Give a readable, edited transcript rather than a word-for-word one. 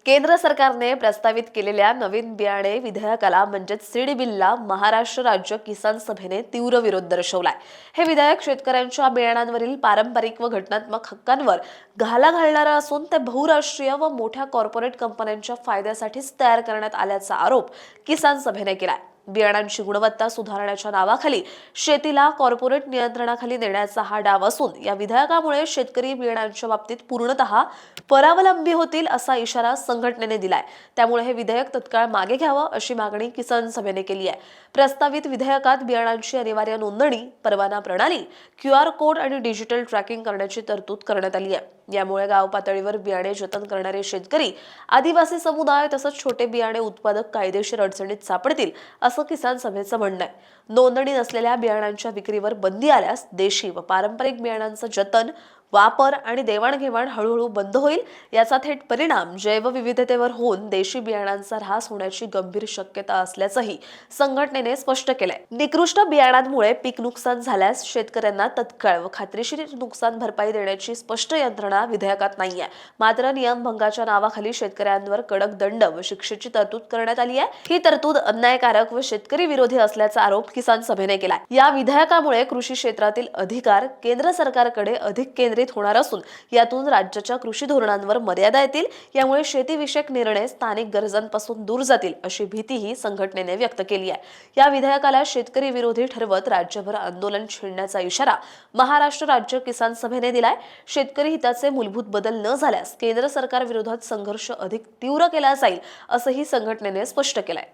केंद्र सरकारने प्रस्तावित केलेल्या नवीन बियाणे विधेयकाला म्हणजेच सीड बिलला महाराष्ट्र राज्य किसान सभेने तीव्र विरोध दर्शवलाय। हे विधेयक शेतकऱ्यांच्या बियाणांवरील पारंपरिक व घटनात्मक हक्कांवर घाला घालणारं असून ते बहुराष्ट्रीय व मोठ्या कॉर्पोरेट कंपन्यांच्या फायद्यासाठीच तयार करण्यात आल्याचा आरोप किसान सभेने केलाय। बियाणांची गुणवत्ता सुधारण्याच्या नावाखाली शेतीला कॉर्पोरेट नियंत्रणाखाली नेण्याचा हा डाव असून या विधेयकामुळे शेतकरी बियाणांच्या बाबतीत पूर्णतः परावलंबी होतील असा इशारा संघटनेने दिलाय। त्यामुळे हे विधेयक तत्काळ मागे घ्यावं अशी मागणी किसान सभेने केली आहे। प्रस्तावित विधेयकात बियाणांची अनिवार्य नोंदणी, परवाना प्रणाली, QR कोड आणि डिजिटल ट्रॅकिंग करण्याची तरतूद करण्यात आली आहे। यामुळे गाव पातळीवर बियाणे जतन करणारे शेतकरी, आदिवासी समुदाय तसंच छोटे बियाणे उत्पादक कायदेशीर अडचणीत सापडतील असं किसान सभेचं म्हणणं आहे। नोंदणी नसलेल्या बियाणांच्या विक्रीवर बंदी आल्यास देशी व पारंपरिक बियाणांचं जतन, वापर आणि देवाणघेवाण हळूहळू बंद होईल। याचा थेट परिणाम जैवविविधतेवर होऊन देशी बियाणांचा ऱ्हास होण्याची गंभीर शक्यता असल्याचंही संघटनेने स्पष्ट केलंय। निकृष्ट बियाणांमुळे पीक नुकसान झाल्यास शेतकऱ्यांना तत्काळ व खात्रीशीर नुकसान भरपाई देण्याची स्पष्ट यंत्रणा विधेयकात नाहीये। मात्र नियमभंगाच्या नावाखाली शेतकऱ्यांवर कडक दंड व शिक्षेची तरतूद करण्यात आली आहे। ही तरतूद अन्यायकारक व शेतकरी विरोधी असल्याचा आरोप किसान सभेने केलाय। या विधेयकामुळे कृषी क्षेत्रातील अधिकार केंद्र सरकारकडे अधिक केंद्रित होणार असून यातून राज्याच्या कृषी धोरणांवर मर्यादा येतील। यामुळे शेतीविषयक निर्णय स्थानिक गरजांपासून दूर जातील अशी भीतीही संघटनेने व्यक्त केली आहे। या विधेयकाला शेतकरी विरोधी ठरवत राज्यभर आंदोलन छेडण्याचा इशारा महाराष्ट्र राज्य किसान सभेने दिलाय। शेतकरी हिताचे मूलभूत बदल न झाल्यास केंद्र सरकार विरोधात संघर्ष अधिक तीव्र केला जाईल असंही संघटनेने स्पष्ट केलंय।